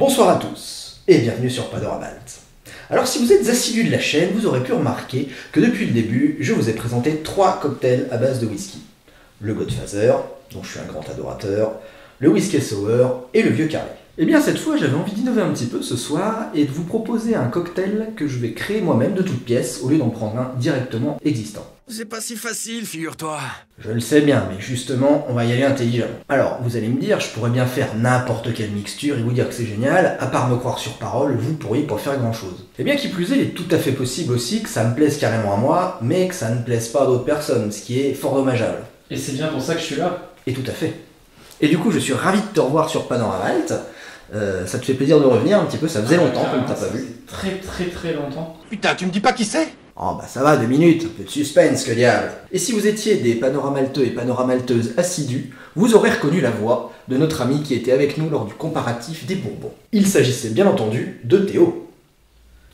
Bonsoir à tous et bienvenue sur Panoramalt. Alors si vous êtes assidus de la chaîne, vous aurez pu remarquer que depuis le début, je vous ai présenté 3 cocktails à base de whisky. Le Godfather, dont je suis un grand adorateur, le Whisky Sour et le Vieux Carré. Et bien cette fois, j'avais envie d'innover un petit peu ce soir et de vous proposer un cocktail que je vais créer moi-même de toutes pièces au lieu d'en prendre un directement existant. C'est pas si facile, figure-toi. Je le sais bien, mais justement, on va y aller intelligemment. Alors, vous allez me dire, je pourrais bien faire n'importe quelle mixture et vous dire que c'est génial, à part me croire sur parole, vous pourriez pas faire grand-chose. Et bien qu'il plus est, il est tout à fait possible aussi que ça me plaise carrément à moi, mais que ça ne plaise pas à d'autres personnes, ce qui est fort dommageable. Et c'est bien pour ça que je suis là. Et tout à fait. Et du coup, je suis ravi de te revoir sur Panoramalt. Ça te fait plaisir de revenir un petit peu, ça faisait longtemps qu'on ne t'a pas vu. Très longtemps. Putain, tu me dis pas qui c'est? Oh bah ça va, 2 minutes, un peu de suspense, que diable. Et si vous étiez des panoramalteux et panoramalteuses assidus, vous aurez reconnu la voix de notre ami qui était avec nous lors du comparatif des Bourbons. Il s'agissait bien entendu de Théo.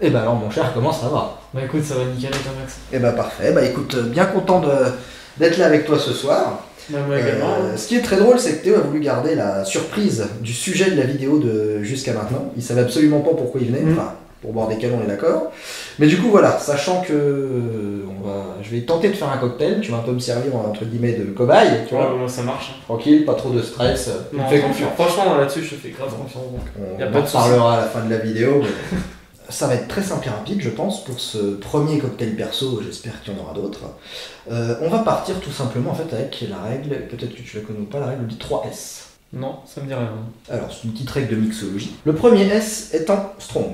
Eh bah alors mon cher, comment ça va? Bah écoute, ça va nickel avec toi, Max. Eh bah parfait, bah écoute, bien content d'être là avec toi ce soir. Bah moi également. Ce qui est très drôle, c'est que Théo a voulu garder la surprise du sujet de la vidéo de jusqu'à maintenant. Il savait absolument pas pourquoi il venait, enfin, pour boire des canons, on est d'accord. Mais du coup, voilà, sachant que je vais tenter de faire un cocktail, tu vas un peu me servir entre guillemets de cobaye, tu vois. Ouais, ça marche. Tranquille, pas trop de stress. Non, Fais confiance. Franchement, là-dessus, je te fais grave confiance. Donc. On Y a en pas de souci. reparlera à la fin de la vidéo. Mais ça va être très simple et rapide, je pense, pour ce premier cocktail perso. J'espère qu'il y en aura d'autres. On va partir tout simplement en fait avec la règle, peut-être que tu la connais ou pas, la règle du 3S. Non, ça me dit rien. Alors, c'est une petite règle de mixologie. Le premier S étant strong.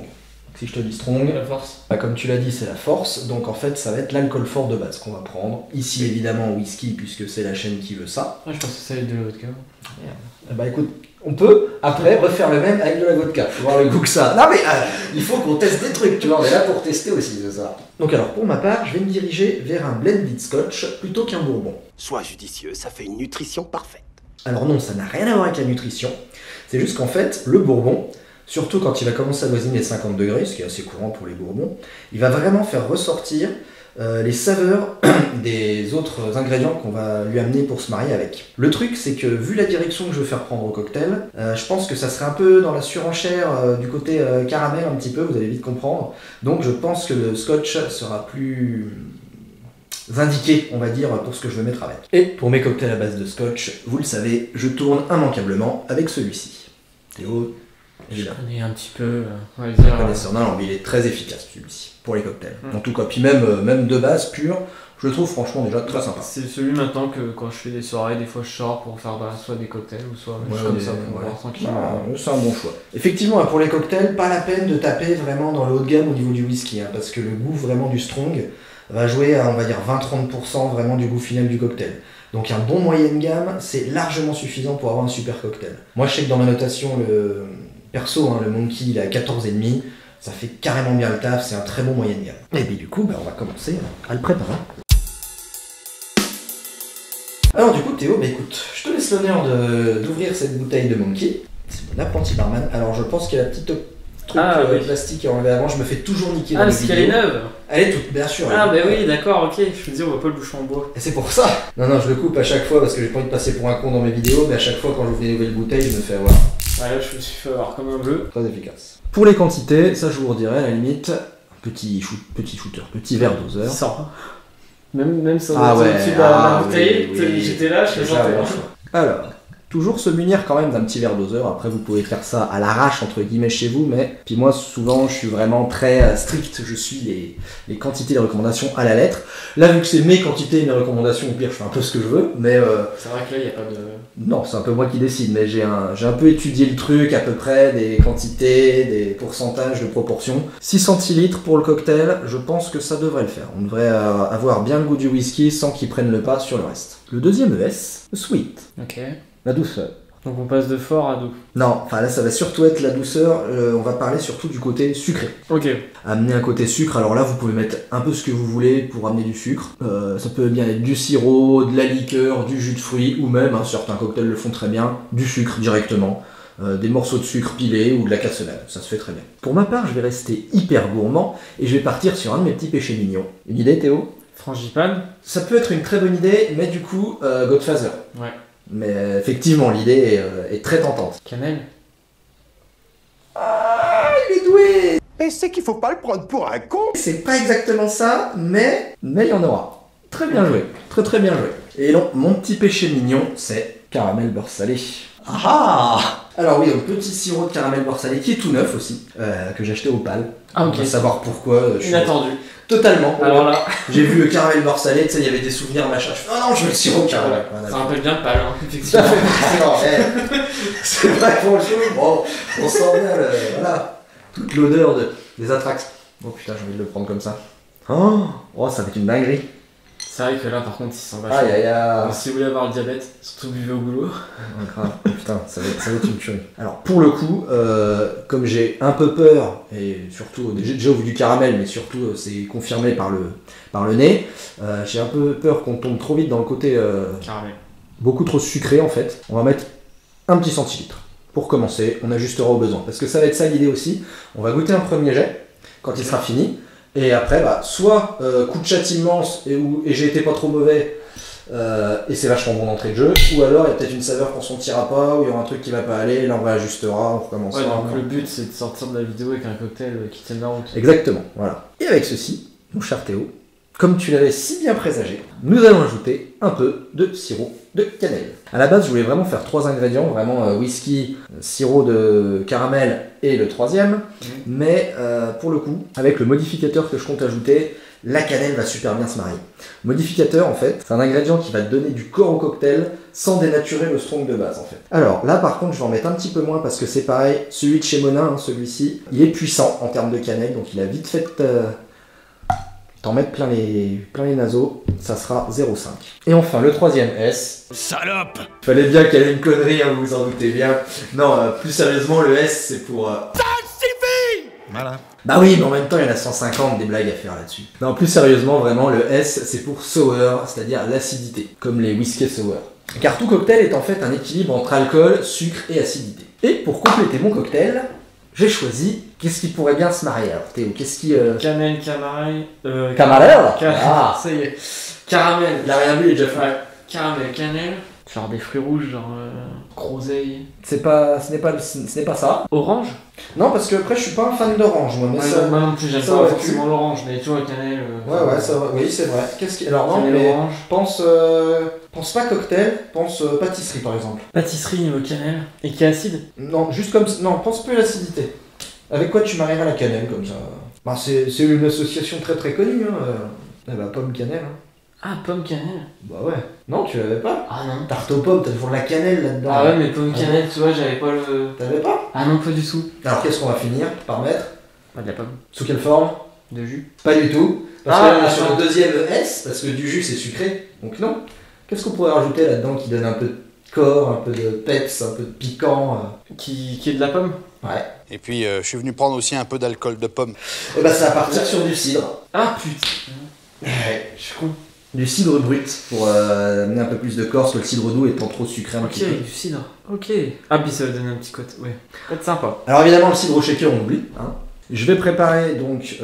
Si je te dis strong, La force. bah, comme tu l'as dit, c'est la force. Donc en fait, ça va être l'alcool fort de base qu'on va prendre. Ici, évidemment, whisky, puisque c'est la chaîne qui veut ça. Ouais, je pense que ça va être de la vodka. Bah écoute, on peut après refaire le même avec de la vodka. Faut voir le goût que ça. Non mais il faut qu'on teste des trucs, tu vois. On est là pour tester aussi, c'est ça. Donc alors, pour ma part, je vais me diriger vers un blended scotch plutôt qu'un bourbon. Sois judicieux, ça fait une nutrition parfaite. Alors non, ça n'a rien à voir avec la nutrition. C'est juste qu'en fait, le bourbon, surtout quand il va commencer à voisiner les 50 degrés, ce qui est assez courant pour les bourbons, il va vraiment faire ressortir les saveurs des autres ingrédients qu'on va lui amener pour se marier avec. Le truc, c'est que vu la direction que je veux faire prendre au cocktail, je pense que ça serait un peu dans la surenchère du côté caramel un petit peu, vous allez vite comprendre. Donc je pense que le scotch sera plus indiqué, on va dire, pour ce que je veux mettre avec. Et pour mes cocktails à base de scotch, vous le savez, je tourne immanquablement avec celui-ci. Théo, Je évidemment. connais un petit peu. On va dire. Connaisseur, non, mais il est très efficace celui-ci pour les cocktails. En tout cas, puis même de base pur, je le trouve franchement déjà très sympa. C'est celui maintenant que quand je fais des soirées, des fois je sors pour faire soit des cocktails ou soit juste comme ça pour boire tranquillement. Non, c'est un bon choix. Effectivement, pour les cocktails, pas la peine de taper vraiment dans le haut de gamme au niveau du whisky, hein, parce que le goût vraiment du strong va jouer à, on va dire, 20-30% vraiment du goût final du cocktail. Donc un bon moyenne gamme, c'est largement suffisant pour avoir un super cocktail. Moi, je sais que dans ma notation, le perso, hein, le Monkey, il est à 14,5. Ça fait carrément bien le taf, c'est un très bon moyenne gamme. Et puis du coup, on va commencer à le préparer. Alors du coup Théo, écoute, je te laisse l'honneur d'ouvrir cette bouteille de Monkey. C'est mon apprenti barman. Alors je pense qu'il y a la petite truc oui. plastique enlevé avant, je me fais toujours niquer dans Ah, les parce qu'elle est vidéos. neuve. Elle est toute, bien sûr. Ah, bah oui, d'accord, ok. Je me disais, on voit pas le bouchon en bois. Et c'est pour ça. Non, je le coupe à chaque fois parce que j'ai pas envie de passer pour un con dans mes vidéos, mais à chaque fois quand j'ouvre des nouvelles bouteilles, je me fais avoir. Ouais, là, je me suis fait avoir comme un bleu. Très efficace. Pour les quantités, ça je vous redirai à la limite, petit shooter, petit verre doseur. Ça. Même si on Ah est ouais, au-dessus de la bouteille, oui. j'étais là, je Déjà, sentais. bon choix. Alors, toujours se munir quand même d'un petit verre doseur. Après, vous pouvez faire ça à l'arrache, entre guillemets, chez vous. Mais puis moi, souvent, je suis vraiment très strict. Je suis les quantités, les recommandations à la lettre. Là, vu que c'est mes quantités et mes recommandations, au pire, je fais un peu ce que je veux. Mais C'est vrai que là, il n'y a pas de. non, c'est un peu moi qui décide. Mais j'ai un peu étudié le truc, à peu près, des quantités, des pourcentages de proportions. 6 centilitres pour le cocktail, je pense que ça devrait le faire. On devrait avoir bien le goût du whisky sans qu'il prenne le pas sur le reste. Le deuxième ES, le sweet. Ok. La douceur. Donc on passe de fort à doux. Non, enfin là ça va surtout être la douceur, on va parler surtout du côté sucré. Ok. Amener un côté sucre, alors là vous pouvez mettre un peu ce que vous voulez pour amener du sucre. Ça peut bien être du sirop, de la liqueur, du jus de fruits, ou même, certains cocktails le font très bien, du sucre directement. Des morceaux de sucre pilés ou de la cassonade, ça se fait très bien. Pour ma part, je vais rester hyper gourmand et je vais partir sur un de mes petits péchés mignons. Une idée Théo? Frangipane. Ça peut être une très bonne idée, mais du coup, Godfather. Ouais. Mais effectivement, l'idée est très tentante. Cannelle. Ah, il est doué. Mais c'est qu'il faut pas le prendre pour un con. C'est pas exactement ça, mais il y en aura. Très bien joué, très bien joué. Et donc, mon petit péché mignon, c'est caramel beurre salé. Ah. Alors oui, un petit sirop de caramel beurre salé qui est tout neuf aussi, que j'ai acheté au PAL. Ah ok. On va savoir pourquoi. Je suis Inattendu. totalement. Alors là, J'ai vu le caramel beurre salé, tu sais, il y avait des souvenirs, machin. Je fais, oh non, je veux le sirop caramel. ça rappelle bien le pal, hein, Ça effectivement. fait non, c'est vrai pour le jeu. Bon, on sent bien voilà, toute l'odeur des attractions. Oh putain, j'ai envie de le prendre comme ça. Oh, ça va être une dinguerie. C'est vrai que là, par contre, il sent vachement. Aïe aïe aïe. Donc, si vous voulez avoir le diabète, surtout buvez au boulot. Oh, grave. Oh, putain, ça va être une tuerie. Alors pour le coup, comme j'ai un peu peur, et surtout, j'ai déjà vu du caramel, mais surtout c'est confirmé par le nez, j'ai un peu peur qu'on tombe trop vite dans le côté Caramel. beaucoup trop sucré en fait. On va mettre un petit centilitre. Pour commencer, on ajustera au besoin. Parce que ça va être ça l'idée aussi. On va goûter un premier jet, quand il sera fini. Et après, soit coup de chat immense et j'ai été pas trop mauvais et c'est vachement bon d'entrée de jeu, ou alors il y a peut-être une saveur qu'on sentira pas, ou il y aura un truc qui va pas aller, là on réajustera, on recommencera. Ouais, donc le but c'est de sortir de la vidéo avec un cocktail qui tienne la route. Exactement, voilà. Et avec ceci, mon cher Théo, comme tu l'avais si bien présagé, nous allons ajouter un peu de sirop de cannelle. À la base, je voulais vraiment faire 3 ingrédients, vraiment whisky, sirop de caramel et le troisième, mais pour le coup, avec le modificateur que je compte ajouter, la cannelle va super bien se marier. Modificateur, en fait, c'est un ingrédient qui va donner du corps au cocktail sans dénaturer le strong de base, en fait. Alors là, par contre, je vais en mettre un petit peu moins parce que c'est pareil, celui de chez Monin, celui-ci, il est puissant en termes de cannelle, donc il a vite fait t'en mettre plein les naseaux, ça sera 0,5. Et enfin, le troisième S. Salope. Fallait bien qu'elle ait une connerie, hein, vous vous en doutez bien. Non, plus sérieusement, le S, c'est pour... Ça suffit. Voilà. Bah oui, mais en même temps, il y en a 150 des blagues à faire là-dessus. Non, plus sérieusement, vraiment, le S, c'est pour sour, c'est-à-dire l'acidité, comme les whisky sour. Car tout cocktail est en fait un équilibre entre alcool, sucre et acidité. Et pour compléter mon cocktail, j'ai choisi... Qu'est-ce qui pourrait bien se marier alors, Théo? Qu'est-ce qui... Cannelle, camarel... Caramel Ah, ça y est. Caramel. Il a rien vu, il est déjà fait. Ouais. Caramel, cannelle. Genre des fruits rouges, genre groseille. Ce n'est pas ça. Orange. Non, parce que après, je suis pas un fan d'orange, moi. Mais Ouais, ça... moi non plus, j'aime ça pas aurait forcément l'orange, mais tu vois, cannelle... Ouais, ça va. Oui, c'est vrai. Qu'est-ce qui... Alors non, Cannelle mais orange. pense pas cocktail, pense pâtisserie, par exemple. Pâtisserie niveau cannelle. Et qui est acide. Non, juste comme... Non, pense plus à l'acidité. Avec quoi tu marieras la cannelle, comme ça? Bah, c'est une association très très connue, hein. Eh bah, pomme cannelle, hein. Ah, pomme cannelle. Bah ouais. Non, tu l'avais pas? Ah non. Tarte aux pommes, t'as toujours de la cannelle là-dedans. Ah ouais, mais pomme cannelle, tu vois, j'avais pas le... T'avais pas? Ah non, pas du tout. Alors qu'est-ce qu'on va finir par mettre? Pas de la pomme. Sous quelle forme? De jus. Pas du tout. Parce Ah, que là, on est sur attends. le deuxième S, parce que du jus c'est sucré. Donc non. Qu'est-ce qu'on pourrait rajouter là-dedans qui donne un peu de corps, un peu de peps, un peu de piquant Qui est de la pomme. Ouais. Et puis, je suis venu prendre aussi un peu d'alcool de pomme. Et bah ça va partir sur du cidre. Ah putain. Ouais. Je suis con. Du cidre brut pour amener un peu plus de corps, parce que le cidre doux étant trop sucré un Ok, petit peu. du cidre. Ok. Ah, puis ça va donner un petit côté. Ouais. Ça va être sympa. Alors évidemment le cidre au shaker on oublie. Hein. Je vais préparer donc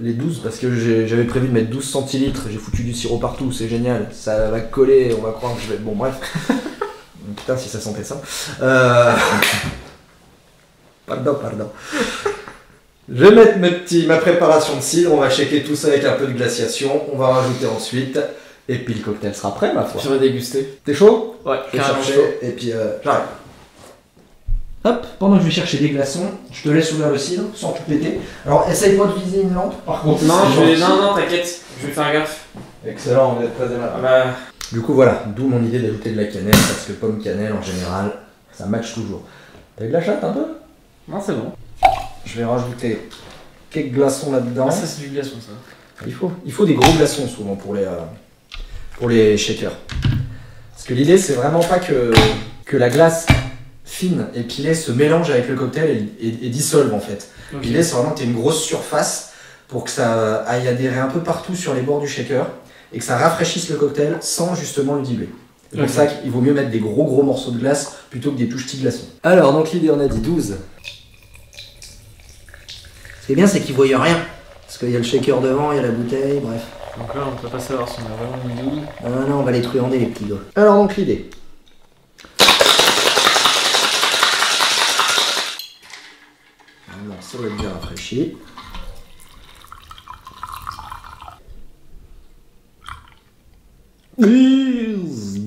les 12 parce que j'avais prévu de mettre 12 centilitres, j'ai foutu du sirop partout, c'est génial, ça va coller, on va croire que je vais... Bon bref. Putain si ça sentait ça. Pardon. Je vais mettre ma préparation de cidre, on va shaker tout ça avec un peu de glaciation, on va rajouter ensuite, et puis le cocktail sera prêt ma foi. Je vais déguster. T'es chaud? Ouais, Je vais carrément chercher, chaud. et puis j'arrive. Hop, pendant que je vais chercher des glaçons, je te laisse ouvrir le cidre sans tout péter. Alors essaye pas de viser une lampe par contre. Non, c'est gentil. non, t'inquiète. Je vais faire gaffe. Excellent, vous êtes très aimable. Ah bah... Du coup voilà, d'où mon idée d'ajouter de la cannelle, parce que pomme cannelle en général, ça match toujours. T'as de la chatte un peu? Non, c'est bon. Je vais rajouter quelques glaçons là-dedans. Ah, ça c'est du glaçon ça. Il faut des gros glaçons souvent pour les shakers. Parce que l'idée c'est vraiment pas que la glace fine épilée se mélange avec le cocktail et dissolve en fait. Ok. L'idée c'est vraiment que tu aies une grosse surface pour que ça aille adhérer un peu partout sur les bords du shaker et que ça rafraîchisse le cocktail sans justement le diluer. C'est pour Ok. ça qu'il vaut mieux mettre des gros morceaux de glace plutôt que des tout petits glaçons. Alors donc l'idée on a dit 12. Ce qui est bien c'est qu'ils voient rien. Parce qu'il y a le shaker devant, il y a la bouteille, bref. Donc là, on peut pas savoir si on a vraiment une douille. Non, on va les truander les petits gars. Alors donc l'idée. Ça doit être bien rafraîchi.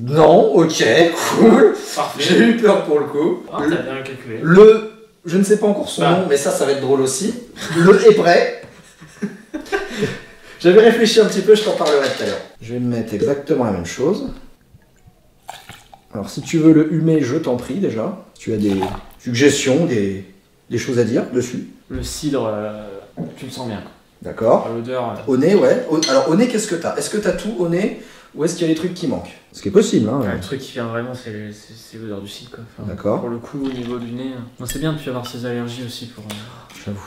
Non, ok, cool. Parfait. J'ai eu peur pour le coup. Ah, t'as bien calculé. Je ne sais pas encore son Ah. nom, mais ça va être drôle aussi. Le est prêt. J'avais réfléchi un petit peu, je t'en parlerai tout à l'heure. Je vais mettre exactement la même chose. Alors si tu veux le humer, je t'en prie déjà. Tu as des suggestions, des choses à dire dessus. Le cidre, tu le sens bien. D'accord. L'odeur. Au nez, ouais. Alors au nez, qu'est-ce que t'as? Est-ce que t'as tout au nez ou est-ce qu'il y a des trucs qui manquent? Ce qui est possible, hein. Le truc qui vient vraiment, c'est l'odeur du cidre, quoi. Enfin, D'accord. Pour le coup, au niveau du nez. Non, c'est bien de plus avoir ses allergies aussi pour. J'avoue.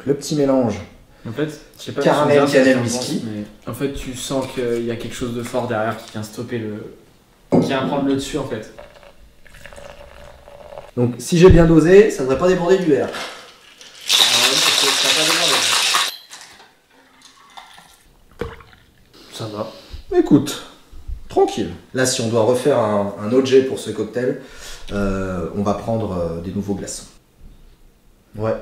Le petit mélange. En fait, je sais pas Caramel, si cannelle, tu en whisky. penses, mais en fait, tu sens qu'il y a quelque chose de fort derrière qui vient stopper qui vient prendre le dessus en fait. Donc si j'ai bien dosé, ça devrait pas déborder du verre. Ça va. Écoute, tranquille. Là, si on doit refaire un autre jet pour ce cocktail, on va prendre des nouveaux glaçons. Ouais,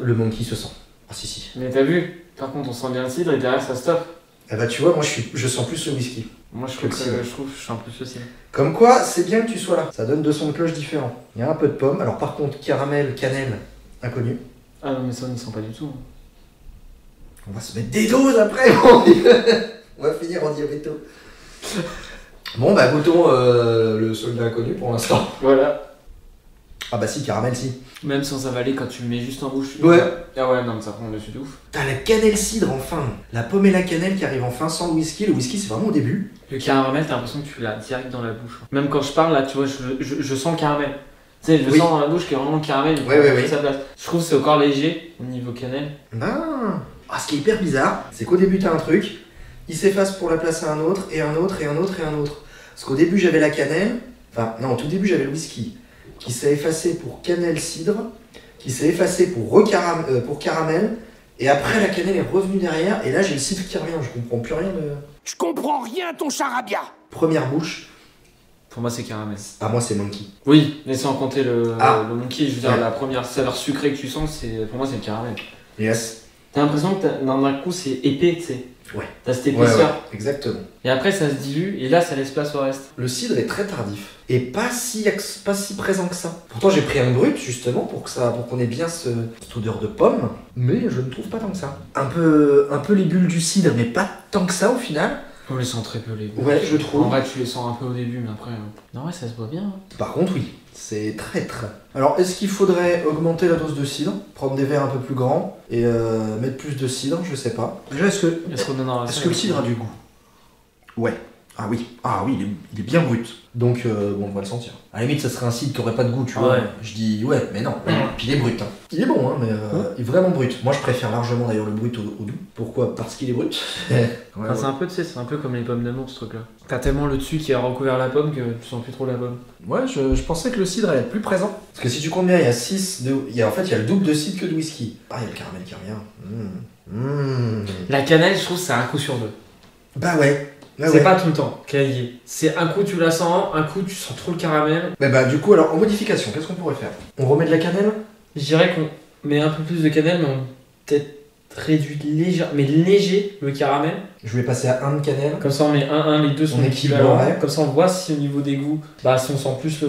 le monkey se sent. Ah si si. Mais t'as vu, par contre, on sent bien le cidre et derrière ça stoppe. Eh bah tu vois, moi je sens plus le whisky. Moi, je trouve que Le cidre. je suis un peu aussi. Comme quoi, c'est bien que tu sois là. Ça donne deux sons de cloche différents. Il y a un peu de pomme. Alors par contre, caramel, cannelle, inconnu. Ah non, mais ça, on n'y sent pas du tout. On va se mettre des doses après. On va finir en diabéto. Bon bah goûtons le soldat inconnu pour l'instant. Voilà. Ah bah si, caramel si. Même sans avaler, quand tu le mets juste en bouche. Ouais. Ah ouais, non, mais ça prend le dessus de ouf. T'as la cannelle cidre enfin. La pomme et la cannelle qui arrivent enfin sans le whisky. Le whisky c'est vraiment au début. Le caramel, t'as l'impression que tu l'as direct dans la bouche. Même quand je parle, là, tu vois, je sens le caramel. Tu sais, je Oui. sens dans la bouche qu'il y a vraiment le caramel. Il Ouais, ouais, prend ouais. sa place. Je trouve que c'est encore léger au niveau cannelle. Ce qui est hyper bizarre, c'est qu'au début t'as un truc, il s'efface pour la placer à un autre, et un autre, et un autre, et un autre. Parce qu'au début j'avais la cannelle, enfin non, au tout début j'avais le whisky, qui s'est effacé pour cannelle cidre, qui s'est effacé pour caramel, et après la cannelle est revenue derrière, et là j'ai le cidre qui revient, je comprends plus rien de... Je comprends rien, ton charabia. Première bouche, Pour moi, c'est caramel. à moi c'est monkey. Oui, mais sans compter le monkey, je veux dire, Ouais. la première saveur sucrée que tu sens, pour moi, c'est le caramel. Yes. T'as l'impression que d'un coup, c'est épais, tu sais. Ouais. T'as cette Ouais, épaisseur. ouais, exactement. Et après, ça se dilue, et là, ça laisse place au reste. Le cidre est très tardif, et pas si présent que ça. Pourtant j'ai pris un brut justement pour qu'on ait bien cette odeur de pomme, mais je ne trouve pas tant que ça. Un peu les bulles du cidre, mais pas tant que ça au final. On les sent très peu, les goûts. Ouais, je En trouve. vrai, tu les sens un peu au début, mais après... Non, ouais, ça se voit bien. Par contre, oui, c'est traître. Alors, est-ce qu'il faudrait augmenter la dose de cidre, prendre des verres un peu plus grands et mettre plus de cidre? Je sais pas. Déjà, est-ce que le cidre a du goût? Ouais. Ah oui, il est bien brut. Donc, bon, on va le sentir. À la limite, ça serait un cidre qui aurait pas de goût, tu vois. Ouais. Je dis, ouais, mais non. Puis il est brut. Hein. Il est bon, hein, mais il est vraiment brut. Moi, je préfère largement d'ailleurs le brut au doux. Pourquoi? Parce qu'il est brut. Enfin, c'est un peu, tu sais, c'est un peu comme les pommes d'amour, ce truc-là. T'as tellement le dessus qui a recouvert la pomme que tu sens plus trop la pomme. Ouais, je pensais que le cidre allait être plus présent. Parce que si tu comptes bien, il y a 6 de... En fait, il y a le double de cidre que de whisky. Ah, il y a le caramel qui revient. La cannelle, je trouve, c'est un coup sur deux. Bah ouais. C'est pas tout le temps qu'elle y est. C'est un coup tu la sens, un coup tu sens trop le caramel. Bah du coup, alors en modification, qu'est-ce qu'on pourrait faire? On remet de la cannelle? Je dirais qu'on met un peu plus de cannelle, mais on peut-être réduit léger le caramel. Je vais passer à 1 de cannelle. Comme ça on met 1, les deux sont On équivalents. équilibre, ouais. Comme ça on voit si au niveau des goûts, si on sent plus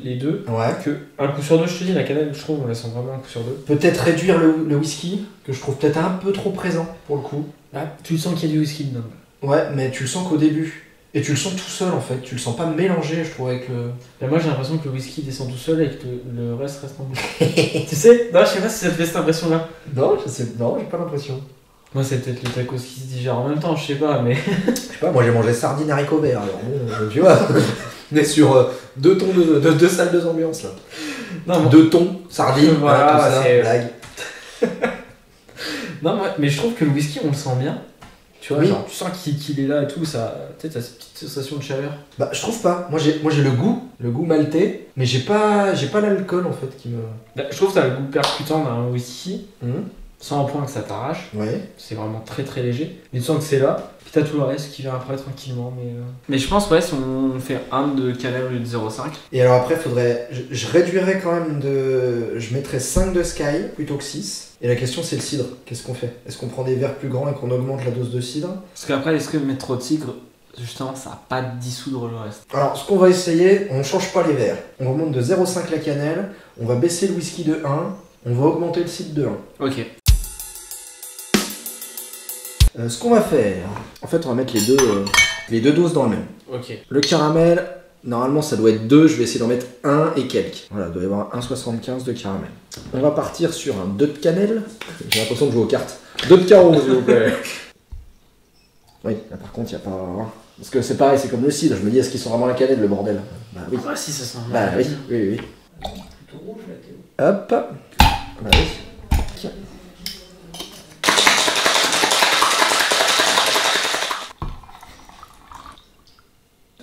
les deux. Ouais. Que un coup sur deux, je te dis, la cannelle, je trouve, on la sent vraiment un coup sur deux. Peut-être réduire le whisky, que je trouve peut-être un peu trop présent pour le coup. Là, tu sens qu'il y a du whisky dedans. Ouais, mais tu le sens qu'au début. Et tu le sens tout seul en fait, tu le sens pas mélangé, je trouve, avec le... Mais moi j'ai l'impression que le whisky descend tout seul et que le reste reste en bouche. Tu sais? Non, je sais pas si ça te fait cette impression-là. Non, j'ai pas l'impression. Moi c'est peut-être le tacos qui se digère en même temps, je sais pas, mais... Je sais pas, moi j'ai mangé sardines haricots verts, alors bon, tu vois, on est sur 2 tons de salles de ambiance là. Non, moi- 2 tons, sardines, Voilà, tout ça, c'est- blague. Non, mais je trouve que le whisky on le sent bien. Tu vois, Oui. genre, tu sens qu'il est là et tout, ça... Tu sais, t'as cette petite sensation de chaleur. Bah je trouve pas, moi j'ai le goût maltais, mais j'ai pas l'alcool en fait qui me... Je trouve que t'as le goût percutant d'un whisky, Mhm. Sans un point que ça t'arrache. Ouais. C'est vraiment très très léger. Mais tu sens que c'est là. Puis t'as tout le reste qui vient après tranquillement. Mais je pense, ouais, si on fait un de cannelle au lieu de 0,5. Et alors après, je réduirais quand même je mettrais 5 de Sky plutôt que 6. Et la question, c'est le cidre. Qu'est-ce qu'on fait? Est-ce qu'on prend des verres plus grands et qu'on augmente la dose de cidre? Parce qu'après, est-ce que mettre trop de cidre, justement, ça va pas dissoudre le reste? Alors, ce qu'on va essayer, on ne change pas les verres. On remonte de 0,5 la cannelle, on va baisser le whisky de 1, on va augmenter le cidre de 1. Ok. Ce qu'on va faire, en fait, on va mettre les deux doses dans le même. Ok. Le caramel, normalement, ça doit être 2, je vais essayer d'en mettre 1 et quelques. Voilà, il doit y avoir 1,75 de caramel. On va partir sur un 2 de cannelle. J'ai l'impression de jouer aux cartes. 2 de carreau, s'il vous plaît. Oui, là par contre, il n'y a pas... Parce que c'est pareil, c'est comme le cidre. Je me dis, est-ce qu'ils sont vraiment la cannelle, le bordel? Bah oui. Ah si, ça sent Bah oui, oui, oui. plutôt rouge là, Théo. Hop. Bah oui. Tiens.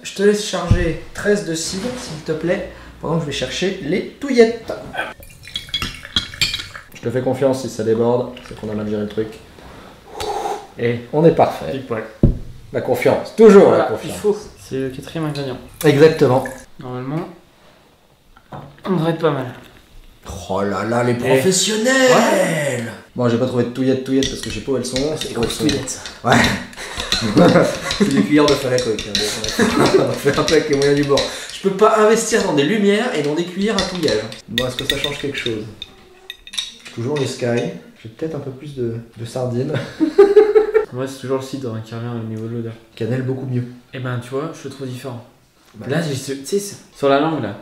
Je te laisse charger 13 de cidre, s'il te plaît, pendant que je vais chercher les touillettes. Je te fais confiance, si ça déborde, c'est qu'on a mal géré le truc. Et on est parfait. Pile poil. La confiance, toujours Voilà, la confiance. il faut. C'est le 4e ingrédient. Exactement. Normalement, on devrait être pas mal. Oh là là, les professionnels. Bon, j'ai pas trouvé de touillettes parce que je sais pas où elles sont. C'est grosses touillettes. Ouais. C'est des cuillères de Falacoque. On fait un peu avec les moyens du bord. Je peux pas investir dans des lumières et dans des cuillères à touillage. Bon, est-ce que ça change quelque chose? Toujours les Sky. J'ai peut-être un peu plus de sardines. Moi, c'est toujours le cidre qui revient au niveau de l'odeur. Cannelle beaucoup mieux. Et ben, tu vois, je le trouve différent. Bah, Là, tu sais, sur la langue, là,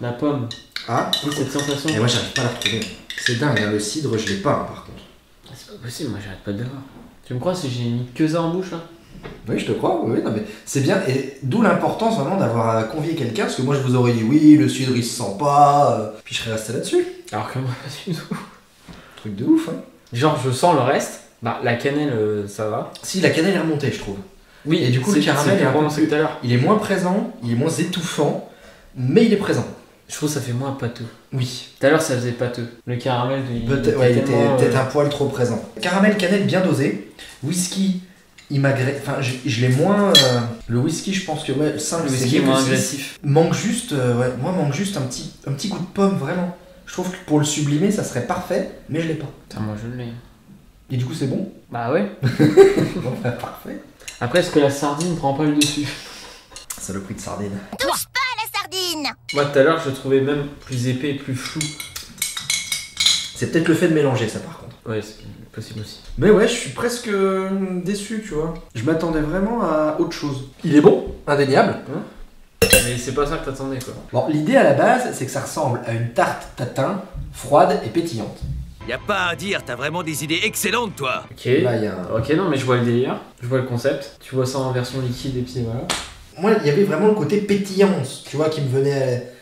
la pomme, Ah, cette sensation. et moi j'arrive pas à la retrouver. C'est dingue, hein, le cidre je l'ai pas hein, par contre. C'est pas possible, moi j'arrête pas de l'avoir. Tu me crois si j'ai mis que ça en bouche là? Oui, je te crois, oui, non mais c'est bien, et d'où l'importance vraiment d'avoir convié quelqu'un, parce que moi je vous aurais dit oui, le cidre il se sent pas, puis je serais resté là-dessus. Alors que moi, pas du tout. Truc de ouf, hein. Genre, je sens le reste. Bah, la cannelle, ça va. Si, la cannelle est remontée, je trouve. Oui, Et du coup, le caramel est un peu prononcé plus- tout à l'heure. Il est moins présent, il est moins étouffant, mais il est présent. Je trouve que ça fait moins pâteux. Oui. Tout à l'heure, ça faisait pâteux. Le caramel, Peut-être ouais, il était tellement, peut-être un poil trop présent. Caramel, cannelle bien dosé. Whisky, il m'agresse. Enfin, je l'ai moins. Le whisky, je pense que ouais, le 5, Le c'est whisky est mieux moins que six. agressif. Manque juste, ouais, moi manque juste un petit goût de pomme, vraiment. Je trouve que pour le sublimer, ça serait parfait, mais je l'ai pas. Putain, moi je l'ai. Et du coup, c'est bon. Bah ouais. Bon, bah, parfait. Après, est-ce que la sardine prend pas le dessus? C'est le prix de sardine. La sardine. Moi, tout à l'heure, je le trouvais même plus épais et plus flou. C'est peut-être le fait de mélanger ça, par contre. Ouais, c'est possible aussi. Mais ouais, je suis presque déçu, tu vois. Je m'attendais vraiment à autre chose. Il est bon, indéniable. Mais c'est pas ça que t'attendais, quoi. Bon, l'idée à la base, c'est que ça ressemble à une tarte tatin, froide et pétillante. Y a pas à dire, t'as vraiment des idées excellentes, toi. Ok. Là, il y a un... Ok, non, mais je vois le délire. Je vois le concept. Tu vois ça en version liquide et puis voilà. Moi, il y avait vraiment le côté pétillance, tu vois, qui me venait...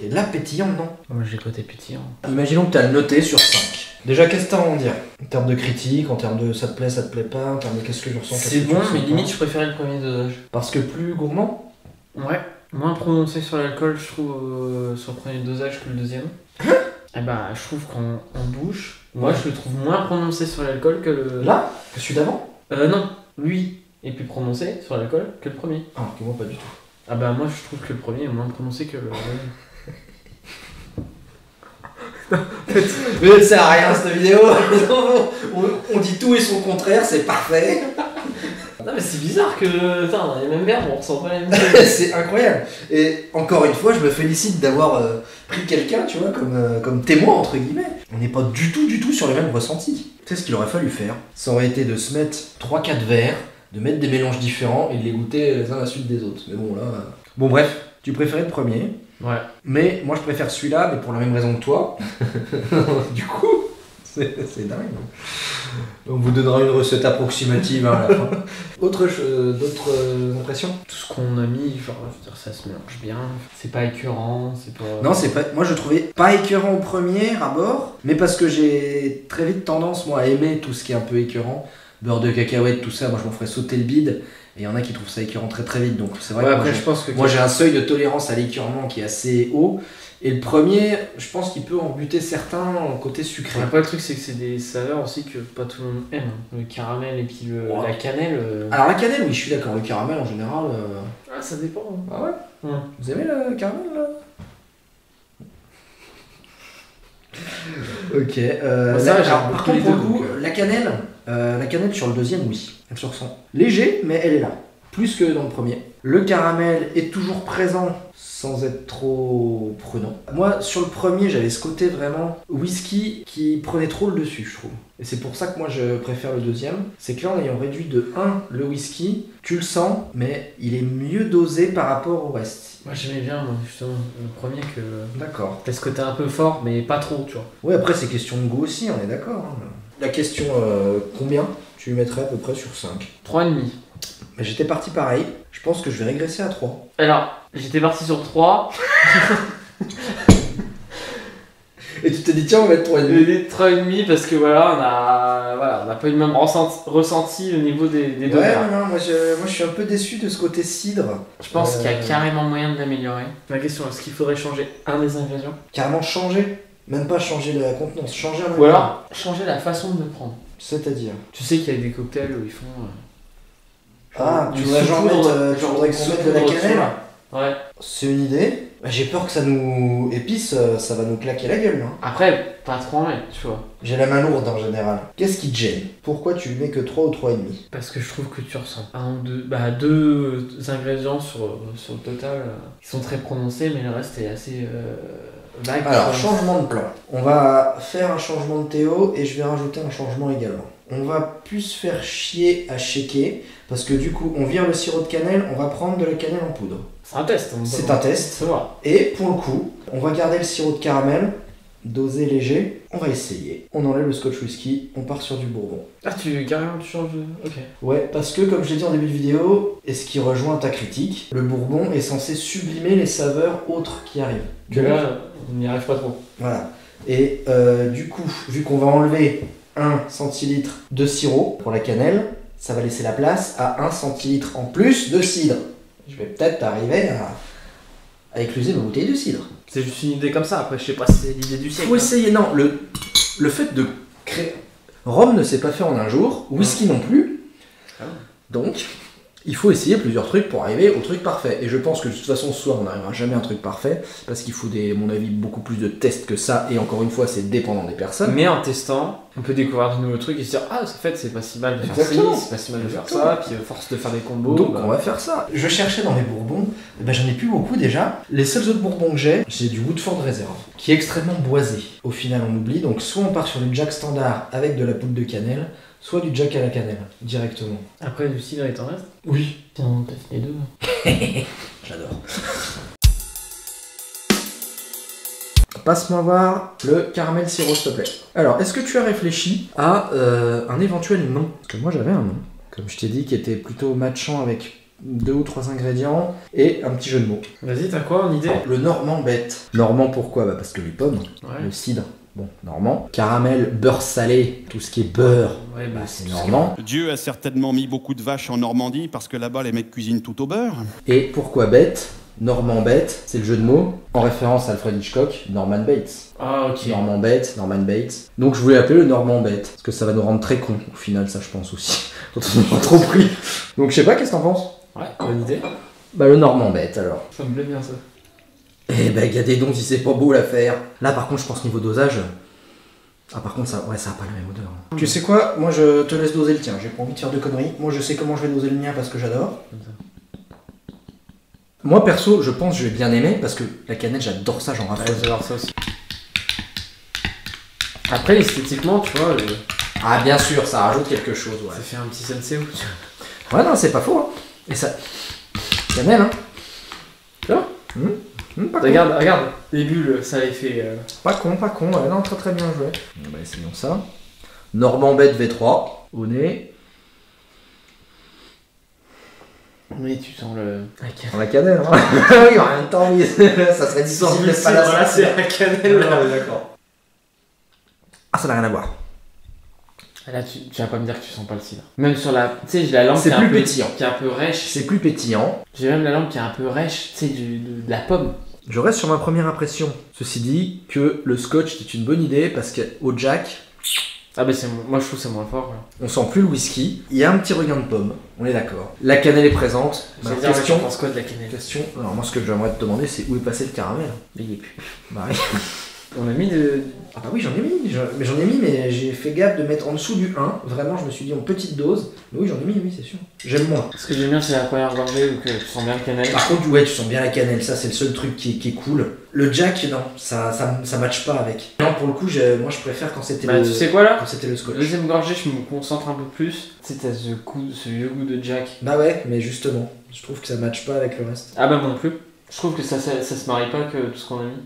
Et là, pétillant, non. Moi, j'ai côté pétillant. Imaginons que tu as le noté sur 5. Déjà, qu'est-ce que t'as à en dire? En termes de critique, en termes de ça te plaît pas, en termes de qu'est-ce que je ressens, qu'est-ce C'est que tu bon, ressens mais pas. limite, je préférais le premier dosage. Parce que plus gourmand? Ouais. Moins prononcé sur l'alcool, je trouve, sur le premier dosage que le deuxième. Et bah, je trouve qu'en bouche, moi, je le trouve moins prononcé sur l'alcool que le... Là? Que celui d'avant? Non. Lui est plus prononcé sur l'alcool que le premier. Ah, que moi, pas du tout. Ah bah, moi, je trouve que le premier est moins prononcé que le... Mais ça sert à rien cette vidéo. on dit tout et son contraire, c'est parfait. Non, mais c'est bizarre que... Putain, on a les mêmes verbes, on ressent pas les mêmes choses. C'est incroyable. Et encore une fois, je me félicite d'avoir pris quelqu'un, tu vois, comme témoin, entre guillemets. On n'est pas du tout sur les mêmes ressentis. Tu sais ce qu'il aurait fallu faire? Ça aurait été de se mettre 3-4 verres, de mettre des mélanges différents et de les goûter les uns à la suite des autres. Mais bon, là... Bon, bref, tu préférais le premier. Ouais. Mais moi, je préfère celui-là, mais pour la même raison que toi. Du coup, c'est dingue. On vous donnera une recette approximative hein, à la fin. D'autres impressions? Tout ce qu'on a mis, genre, je veux dire, ça se mélange bien. C'est pas écœurant, c'est pas... Non, c'est pas. Moi, je trouvais pas écœurant au premier abord, mais parce que j'ai très vite tendance, moi, à aimer tout ce qui est un peu écœurant. beurre de cacahuète, tout ça, moi je m'en ferais sauter le bide. Et il y en a qui trouvent ça écœurant très très vite. Donc c'est vrai Ouais, que après, je pense que. moi j'ai un seuil de tolérance à l'écœurement qui est assez haut. Et le premier, je pense qu'il peut en buter certains en côté sucré. Après, le truc, c'est que c'est des saveurs aussi que pas tout le monde aime. Le caramel et puis Ouais. la cannelle. Alors la cannelle, oui, je suis d'accord. Le caramel en général. Ah, ça dépend. Ah ouais. Ouais. Vous aimez le caramel là? Ok. Ça, j'aime alors, beaucoup par contre, les pour le deux, coup, donc, la cannelle sur le deuxième, oui. Elle se ressent léger, mais elle est là. Plus que dans le premier. Le caramel est toujours présent sans être trop prenant. Moi, sur le premier, j'avais ce côté vraiment whisky qui prenait trop le dessus, je trouve. Et c'est pour ça que moi, je préfère le deuxième. C'est que là, en ayant réduit de 1 le whisky, tu le sens, mais il est mieux dosé par rapport au reste. Moi, j'aimais bien, moi, justement, le premier que. D'accord. T'as ce côté un peu fort, mais pas trop, tu vois. Ouais, après, c'est question de goût aussi, on est d'accord. Hein. La question, combien tu lui mettrais à peu près sur 5? 3,5. Mais j'étais parti pareil. Je pense que je vais régresser à 3. Alors, j'étais parti sur 3. Et tu t'es dit, tiens, on va mettre 3,5. J'ai dit 3,5 parce que voilà, on a pas eu le même ressenti au niveau des Ouais, donneurs. non, moi je suis un peu déçu de ce côté cidre. Je pense qu'il y a carrément moyen de l'améliorer. Ma question, est-ce qu'il faudrait changer un des ingrédients? Carrément changer. Même pas changer la contenance, changer un Ou alors, changer la façon de le prendre. C'est-à-dire. Tu sais qu'il y a des cocktails où ils font... Ah, tu du voudrais genre saupoudre, mettre, tu voudrais qu'on mette de la saupoudre cannelle? Ouais. C'est une idée. Bah, j'ai peur que ça nous épice, ça va nous claquer la gueule. Hein. Après, pas trop en mettre, tu vois. J'ai la main lourde en général. Qu'est-ce qui te gêne? Pourquoi tu lui mets que 3 ou 3,5? Parce que je trouve que tu ressens deux ingrédients sur le total qui sont très prononcés, mais le reste est assez vague. Alors, changement de plan. On va faire un changement de Théo et je vais rajouter un changement également. On va plus se faire chier à shaker parce que du coup, on vire le sirop de cannelle, on va prendre de la cannelle en poudre. C'est un test. C'est un test. Ça va. Et pour le coup, on va garder le sirop de caramel, dosé léger. On va essayer. On enlève le scotch whisky, on part sur du bourbon. Ah, carrément, tu changes de... Ok. Ouais, parce que comme je l'ai dit en début de vidéo, et ce qui rejoint ta critique, le bourbon est censé sublimer les saveurs autres qui arrivent. Que là, on n'y arrive pas trop. Voilà. Et du coup, vu qu'on va enlever 1 centilitre de sirop pour la cannelle, ça va laisser la place à 1 centilitre en plus de cidre. Je vais peut-être arriver à écluser ma bouteille de cidre. C'est juste une idée comme ça, après je sais pas si c'est l'idée du siècle. Faut essayer, non, le fait de créer... Rome ne s'est pas fait en un jour, whisky non plus. Ah. Donc, il faut essayer plusieurs trucs pour arriver au truc parfait. Et je pense que de toute façon, ce soir, on n'arrivera jamais à un truc parfait, parce qu'il faut, à mon avis, beaucoup plus de tests que ça, et encore une fois, c'est dépendant des personnes. Mais en testant, on peut découvrir de nouveaux trucs et se dire ah, en fait, c'est pas si mal de faire Exactement. ci, c'est pas si mal de faire ça, puis force de faire des combos. Donc on va faire ça. Je cherchais dans les bourbons, eh ben, j'en ai plus beaucoup déjà. Les seuls autres bourbons que j'ai du Woodford Reserve, qui est extrêmement boisé. Au final on oublie, donc soit on part sur du Jack standard avec de la poudre de cannelle, soit du Jack à la cannelle, directement. Après, du cidre, il t'en reste? Oui. Tiens, on teste les deux. J'adore. Passe-moi voir le caramel sirop, s'il te plaît. Alors, est-ce que tu as réfléchi à un éventuel nom? Parce que moi j'avais un nom, comme je t'ai dit, qui était plutôt matchant avec 2 ou 3 ingrédients et un petit jeu de mots. Vas-y, t'as quoi en idée? Le normand bête. Normand pourquoi? Bah parce que les pommes, Ouais. le cidre, bon, normand. Caramel, beurre salé, tout ce qui est beurre, Ouais, bah c'est normand. Dieu a certainement mis beaucoup de vaches en Normandie parce que là-bas les mecs cuisinent tout au beurre. Et pourquoi bête? Normand bête, c'est le jeu de mots, en référence à Alfred Hitchcock, Norman Bates. Ah, ok. Norman Bates, Norman Bates. Donc je voulais appeler le Normand bête, parce que ça va nous rendre très cons, au final, ça je pense aussi. Quand on aura trop pris. Donc je sais pas, qu'est-ce que t'en penses? Ouais, bonne idée. Bah le Normand bête alors. Ça me plaît bien ça. Eh ben gardez donc si c'est pas beau l'affaire. Là par contre je pense niveau dosage. Ah par contre ça, ouais, ça a pas la même odeur. Tu sais quoi? Moi je te laisse doser le tien, j'ai pas envie de faire de conneries. Moi je sais comment je vais doser le mien parce que j'adore. Comme ça. Moi perso je pense que je vais bien aimer parce que la cannelle j'adore ça, j'en Ouais, raffole. j'adore ça aussi. Après, esthétiquement, tu vois, Ah bien sûr ça rajoute quelque chose, ouais. ça fait un petit sensei. Ouais non c'est pas faux hein. Et ça... Cannelle hein. Tu vois? Pas con. Regarde, les bulles, ça les fait... Pas con, ouais, non, très très bien joué. Bah essayons ça. Normand bête V3, au nez. Oui, tu sens le... Dans la cannelle, hein. Oui, en même temps, oui, ça serait difficile de pas la Voilà, c'est sentir. la cannelle. Ouais, d'accord. Ah, ça n'a rien à voir. Là, tu vas pas me dire que tu sens pas le cidre. Même sur la. Tu sais, j'ai la langue C'est qui est plus un peu pétillant. qui est un peu rêche. C'est plus pétillant. J'ai même la langue qui est un peu rêche, tu sais, de la pomme. Je reste sur ma première impression. Ceci dit, que le scotch est une bonne idée parce qu'au Jack, Ah bah moi je trouve que c'est moins fort. on sent plus le whisky. Il y a un petit regain de pomme, on est d'accord. La cannelle est présente. Je Ma veux dire, question, tu penses quoi de la cannelle? alors moi ce que j'aimerais te demander c'est où est passé le caramel. Mais il est plus. Bah oui. On a mis de. Ah bah oui j'en ai mis, mais j'ai fait gaffe de mettre en dessous du 1. Vraiment je me suis dit en petite dose. Mais oui j'en ai mis, oui c'est sûr. J'aime moins. Ce que j'aime bien c'est la première gorgée où que tu sens bien le cannelle. Par contre ouais tu sens bien la cannelle, ça c'est le seul truc qui est cool. Le Jack non, ça matche pas avec. Non pour le coup moi je préfère quand c'était Bah tu sais quoi là? quand c'était le scotch. Deuxième gorgée je me concentre un peu plus. Tu sais t'as ce vieux goût de Jack. Bah ouais mais justement, je trouve que ça matche pas avec le reste. Ah bah moi non plus. Je trouve que ça se marie pas que tout ce qu'on a mis.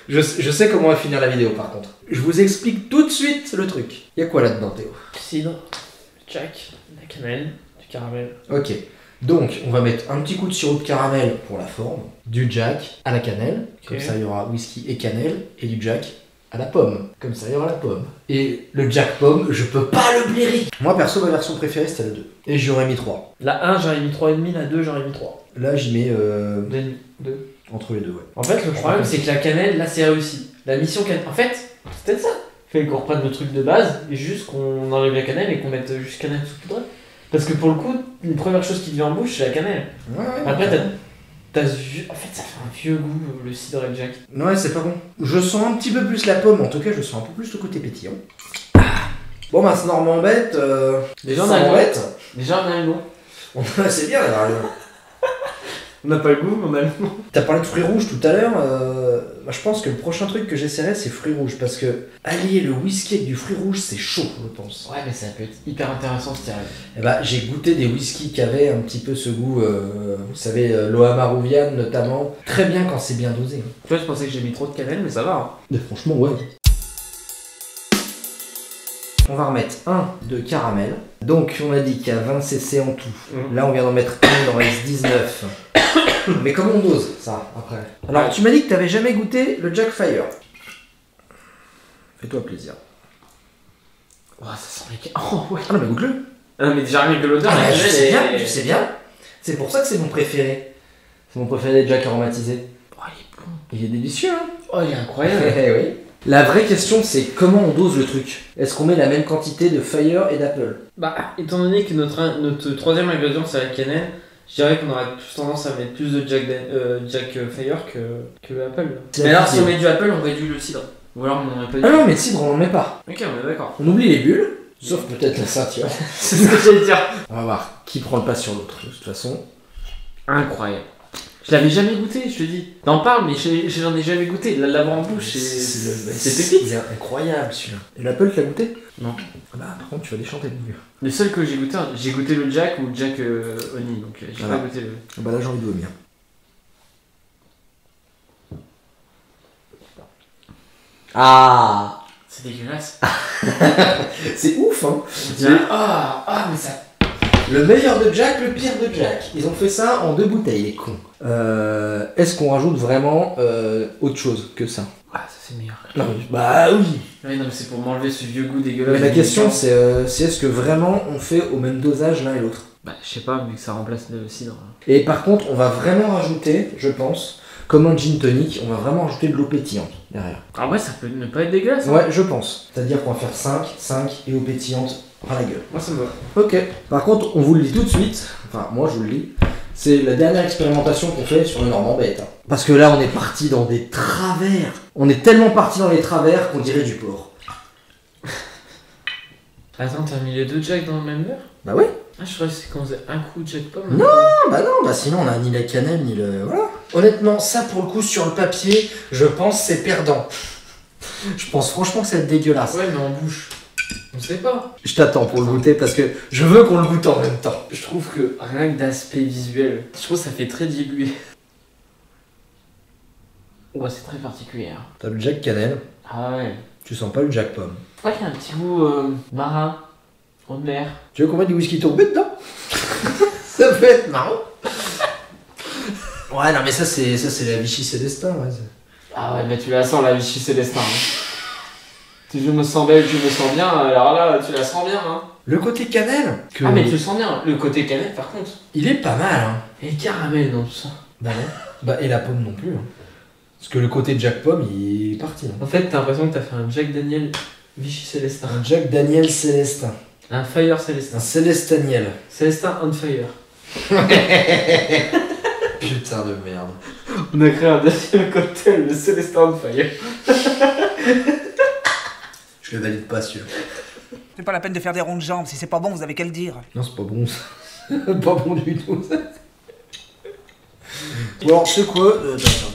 Je sais comment on va finir la vidéo par contre. Je vous explique tout de suite le truc. Y'a quoi là-dedans Théo? Cidre, du Jack, de la cannelle, du caramel. Ok. Donc on va mettre un petit coup de sirop de caramel pour la forme, du Jack à la cannelle, comme ça il y aura whisky et cannelle, et du Jack à la pomme, comme ça il y aura la pomme. Et le Jack pomme, je peux pas le blairer. Moi perso ma version préférée c'était la 2. Et j'y aurais mis 3. La 1 j'aurais mis 3,5, la 2 j'aurais mis 3. Là j'y mets 2,5. entre les deux ouais. En fait, le problème, c'est que la cannelle, là, c'est réussi. La mission cannelle. En fait, c'est peut-être ça. Fait qu'on reprenne le truc de base et juste qu'on enlève la cannelle et qu'on mette juste cannelle saupoudrée. Parce que pour le coup, une première chose qui te vient en bouche, c'est la cannelle. Ouais. Après, t'as ce vieux. En fait, ça fait un vieux goût, le cidre et le Jack. Ouais c'est pas bon. Je sens un petit peu plus la pomme, en tout cas je sens un peu plus le côté pétillant. Bon bah ce Normand bête, Déjà, on ça a le m'embête. Déjà, on a le goût. C'est bien d'avoir le... On n'a pas le goût, mais on a le goût. T'as parlé de fruits rouges tout à l'heure, je pense que le prochain truc que j'essaierai c'est fruits rouges parce que allier le whisky avec du fruit rouge c'est chaud je pense. Ouais, mais ça peut être hyper intéressant ce tirage. Et bah j'ai goûté des whiskies qui avaient un petit peu ce goût, vous savez, l'Oamarouvian notamment, très bien quand c'est bien dosé. Tu vois, je pensais que j'ai mis trop de cannelle, mais ça va. Hein. Mais franchement ouais. On va remettre un de caramel. Donc on a dit qu'il y a 20 cc en tout. Là on vient d'en mettre un, il en reste 19. Mais comment on dose ça après? Alors tu m'as dit que t'avais jamais goûté le Jack Fire. Fais-toi plaisir. Oh, ça sent les cannelles. Oh, ouais. Ah non mais goûte-le. Non, mais déjà, rien que l'odeur, Ah la bah, je cannelle sais est- bien, tu sais bien. C'est pour ça que c'est mon préféré. C'est mon préféré des Jack aromatisés. Oh, il est bon. Il est délicieux hein. Oh, il est incroyable. Eh oui. La vraie question c'est comment on dose le truc. Est-ce qu'on met la même quantité de Fire et d'Apple? Bah, étant donné que notre troisième ingrédient c'est la cannelle, je dirais qu'on aurait plus tendance à mettre plus de Jack Fire que Apple. C'est Mais la alors, si petite on met du Apple, on réduit le cidre. Ou alors, on n'aurait pas du Ah non mais de cidre on en met pas. Ok, on est d'accord. On oublie les bulles. Sauf peut-être la ceinture. C'est ce que j'allais dire. On va voir qui prend le pas sur l'autre. De toute façon. Incroyable. Je l'avais jamais goûté, je te dis. T'en parles, mais j'en ai jamais goûté. L'avoir en bouche, c'est pépite. C'est incroyable celui-là. Et l'Apple tu l'as goûté? Non. Bah par contre tu vas déchanter le mieux. Le seul que j'ai goûté le Jack ou le Jack Honey, donc j'ai Voilà. pas goûté le. Bah là j'ai envie de vomir. Ah. C'est dégueulasse. C'est ouf hein. On dirait. Mais ça. Le meilleur de Jack, le pire de Jack. Ils ont fait ça en 2 bouteilles, les cons. Est-ce qu'on rajoute vraiment autre chose que ça? Ah, ça c'est meilleur. Non, bah oui. Oui, non, mais c'est pour m'enlever ce vieux goût dégueulasse. Mais la question c'est est-ce que vraiment on fait au même dosage l'un et l'autre? Bah, je sais pas, vu que ça remplace le cidre. Et par contre, on va vraiment rajouter, je pense, comme un gin tonic, on va vraiment rajouter de l'eau pétillante derrière. En vrai, ça peut ne pas être dégueulasse. Hein. Ouais, je pense. C'est-à-dire qu'on va faire 5 et eau pétillante par la gueule. Moi, ça me va. Ok. Par contre, on vous le dit tout de suite, enfin, moi je vous le dis, c'est la dernière expérimentation qu'on fait sur le Normand bête. Hein. Parce que là, on est parti dans des travers. On est tellement parti dans les travers qu'on dirait du porc. Attends, t'as mis les deux Jack dans le même verre? Bah oui. Ah, je croyais que c'est qu'on faisait un coup de Jack pomme. Non, bah sinon on a ni la cannelle ni le... Voilà. Honnêtement, ça pour le coup sur le papier, je pense c'est perdant. Je pense franchement que ça va être dégueulasse. Ouais, mais en bouche. On sait pas. Je t'attends pour le goûter parce que je veux qu'on le goûte en même temps. Je trouve que rien que d'aspect visuel, je trouve que ça fait très dilué. Ouais, c'est très particulier. Hein. T'as le Jack cannelle, Ah ouais. tu sens pas le Jack pomme. Ouais, il y a un petit goût marin, eau de mer. Tu veux qu'on mette du whisky tourbé dedans? Ça peut être marrant. Ouais, non mais ça c'est la Vichy Célestin. Ouais. Ah ouais, mais tu la sens la Vichy Célestin. Hein. Je me sens belle, je me sens bien, alors là, tu la sens bien, hein. Le côté cannelle, Ah, mais tu le sens bien. Le côté cannelle, par contre. il est pas mal, hein. Et caramel dans tout ça. Bah non. Bah, et la pomme non plus, hein. Parce que le côté Jack Pomme, il est parti. Hein. En fait, t'as l'impression que t'as fait un Jack Daniel Vichy Célestin. Un Jack Daniel Célestin. Un Fire Célestin. Un Célestaniel. Célestin on fire. Putain de merde. On a créé un deuxième cocktail, le Célestin on fire. Je le valide pas, celui-là. C'est pas la peine de faire des ronds de jambes. Si c'est pas bon, vous avez qu'à le dire. Non, c'est pas bon, ça. Pas bon du tout, ça. Bon, alors, c'est quoi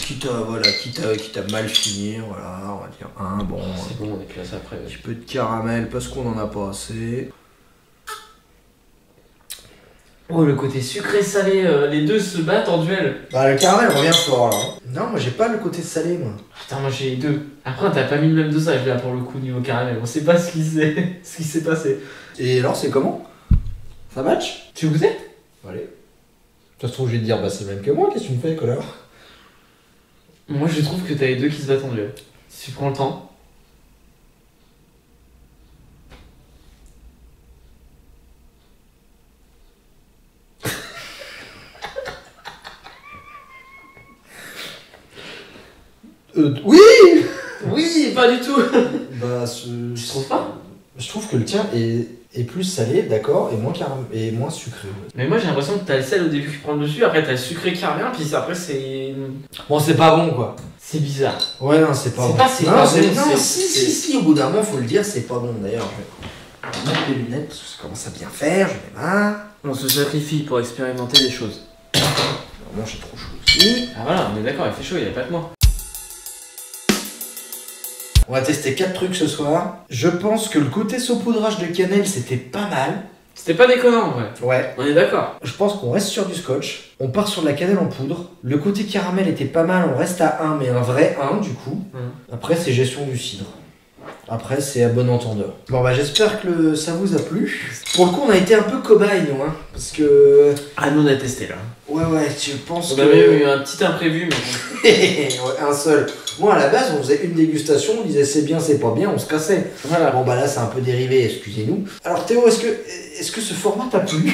quitte à mal finir, voilà, on va dire un, bon. C'est bon, on est classé après. Un petit peu de caramel parce qu'on en a pas assez. Oh, le côté sucré-salé, les deux se battent en duel. Bah, le caramel revient fort, là. Non, moi, j'ai pas le côté salé, moi. Putain, moi j'ai les deux. Après, t'as pas mis le même dosage là pour le coup niveau caramel. On sait pas ce qui s'est passé. Et alors, c'est comment? Ça match? Tu goûtais? Allez. Ça se trouve, je vais te dire, bah, c'est le même que moi, qu'est-ce que tu me fais, connard? Moi je trouve que t'as les deux qui se battent en duel. Si tu prends le temps. Oui! Oui! Pas du tout. Bah, Tu trouves pas? je trouve que le tien est plus salé, d'accord, et moins sucré. Ouais. Mais moi j'ai l'impression que t'as le sel au début qui prend le dessus, après t'as le sucré qui revient, puis après c'est. Bon, c'est pas bon, quoi. C'est bizarre. Ouais, non, c'est pas C'est bon. pas- c'est non, pas c'est- bon, non, c'est- si, au bout d'un moment, faut le dire, c'est pas bon, d'ailleurs. Je vais mettre les lunettes, parce que ça commence à bien faire, j'en ai marre. On se sacrifie pour expérimenter des choses. Vraiment, j'ai trop chaud aussi. Ah voilà, on est d'accord, il fait chaud, il y a pas que moi. On va tester 4 trucs ce soir. Je pense que le côté saupoudrage de cannelle, c'était pas mal. C'était pas déconnant, ouais. Ouais. On est d'accord. Je pense qu'on reste sur du scotch. On part sur de la cannelle en poudre. Le côté caramel était pas mal, on reste à 1, mais un vrai 1 du coup. Après, c'est gestion du cidre. Après, c'est à bon entendeur. Bon, bah, j'espère que ça vous a plu. Pour le coup, on a été un peu cobaye, nous, hein. Parce que. Ah, nous on a testé là. Ouais, tu penses On que. avait eu un petit imprévu, mais Ouais, un seul. Moi, à la base, on faisait une dégustation, on disait c'est bien, c'est pas bien, on se cassait. voilà. Bon, bah là, c'est un peu dérivé, excusez-nous. Alors, Théo, est-ce que ce format t'a plu?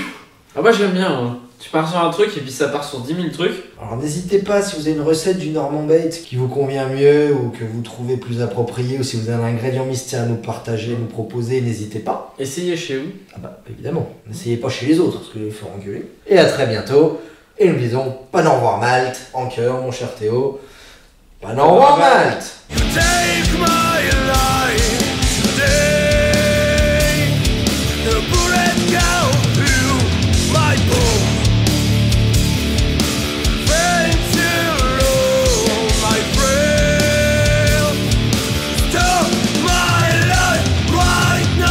Ah, moi j'aime bien. Hein. Tu pars sur un truc et puis ça part sur 10 000 trucs. Alors, n'hésitez pas, si vous avez une recette du Normand Bait qui vous convient mieux ou que vous trouvez plus appropriée, ou si vous avez un ingrédient mystère à nous partager, nous proposer, n'hésitez pas. Essayez chez vous. Ah bah, évidemment, n'essayez pas chez les autres, parce que les faut engueuler. Et à très bientôt. Et nous disons, pas au revoir Malte, en cœur, mon cher Théo. Pas au revoir Malte. Take my life today. The bullet go through my bones. Venture my friend. Stop my life right now.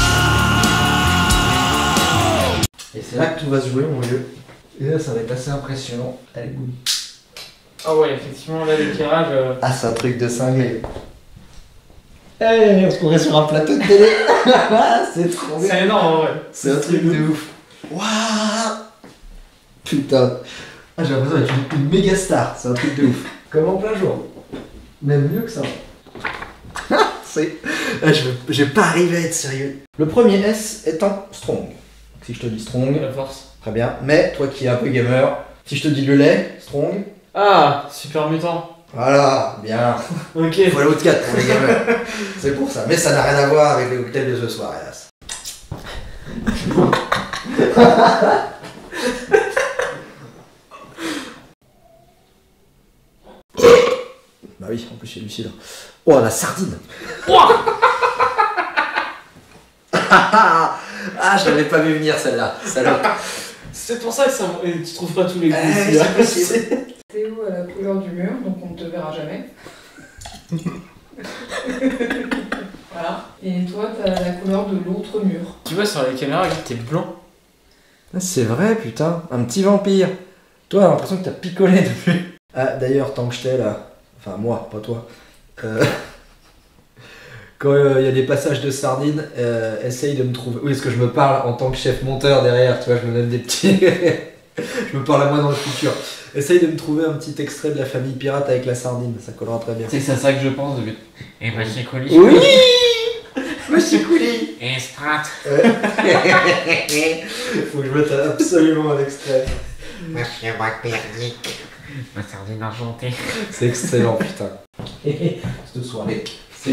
Et c'est là que tout va se jouer, mon vieux. Et là, ça va être assez impressionnant. Allez, boum. Ah ouais, effectivement, là, l'éclairage... Ah, c'est un truc de cinglé. Eh, on se trouverait sur un plateau de télé. C'est trop bien. C'est énorme, en vrai. C'est un truc de ouf. Waouh. Putain. Ah, j'ai l'impression d'être une méga star. C'est un truc de ouf. Comme en plein jour. Même mieux que ça. C'est... Ah, je vais pas arriver à être sérieux. Le premier S étant strong. Si je te dis strong, La force. très bien. Mais toi qui es un peu gamer, si je te dis le lait, strong. Ah, super mutant. Voilà, bien. Ok. Il faut aller au 4 pour les gamers. C'est pour ça. Mais ça n'a rien à voir avec le cocktail de ce soir, hélas. Bah oui, en plus c'est lucide. Oh, la sardine. Ah, je l'avais pas vu venir celle-là. Salope. C'est pour ça que ça... et tu trouves pas tous les goûts Eh, ici, là. c'est possible. Théo a la couleur du mur, donc on ne te verra jamais. Voilà. Et toi, t'as la couleur de l'autre mur. Tu vois, sur les caméras, regarde, t'es blanc. C'est vrai, putain. Un petit vampire. Toi, j'ai l'impression que t'as picolé depuis. Ah, d'ailleurs, tant que j'étais là... Enfin, moi, pas toi. Quand il y a des passages de sardines, essaye de me trouver... Oui, est-ce que je me parle en tant que chef monteur derrière, tu vois, je me donne des petits... je me parle à moi dans le futur. Essaye de me trouver un petit extrait de la famille pirate avec la sardine, ça collera très bien. C'est ça que je pense depuis. Et bah, c'est colis. Oui. Machikouli. Estrat. Faut que je mette absolument un extrait. Monsieur Macpernic. Ma sardine argentée. C'est excellent, putain. Cette soirée. Je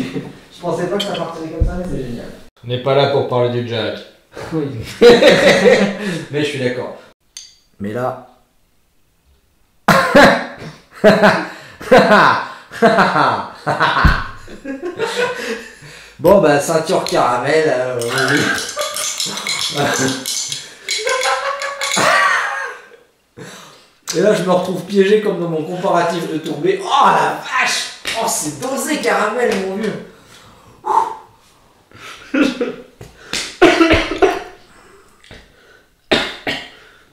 pensais pas que ça partirait comme ça, mais c'est génial. On n'est pas là pour parler du Jack. Oui. Mais je suis d'accord. Mais là... Bon bah ceinture caramel, oui. Et là je me retrouve piégé comme dans mon comparatif de Tourbé. Oh la vache! Oh c'est dosé caramel mon vieux!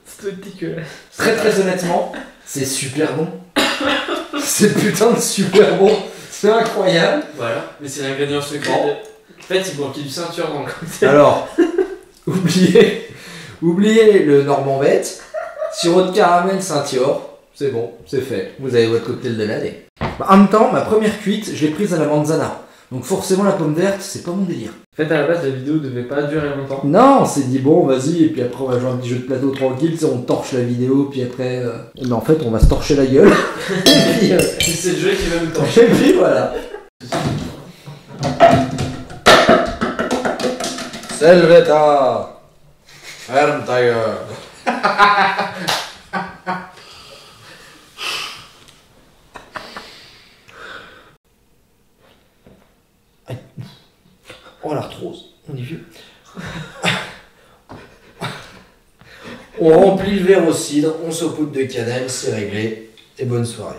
C'est dégueulasse. Très honnêtement, c'est super bon. C'est putain de super bon. C'est incroyable. Voilà. Mais c'est l'ingrédient secret. Bon. En fait, il manquait du ceinture dans le cocktail. Alors, oubliez le Normand Bête. Sirop de caramel Saint-Yor. C'est bon, c'est fait. Vous avez votre cocktail de l'année. En même temps, ma première cuite, je l'ai prise à la manzana. Donc forcément la pomme verte, c'est pas mon délire. En fait, à la base, la vidéo devait pas durer longtemps. Non, on s'est dit bon, vas-y, et puis après on va jouer un petit jeu de plateau tranquille, tu sais, on torche la vidéo, puis après... Mais en fait, on va se torcher la gueule. Et puis, C'est le jeu qui va nous torcher. et puis voilà. Selveta. Ferme ta gueule. Oh l'arthrose, on est vieux. On remplit le verre au cidre, on saupoudre de cannelle, c'est réglé. Et bonne soirée.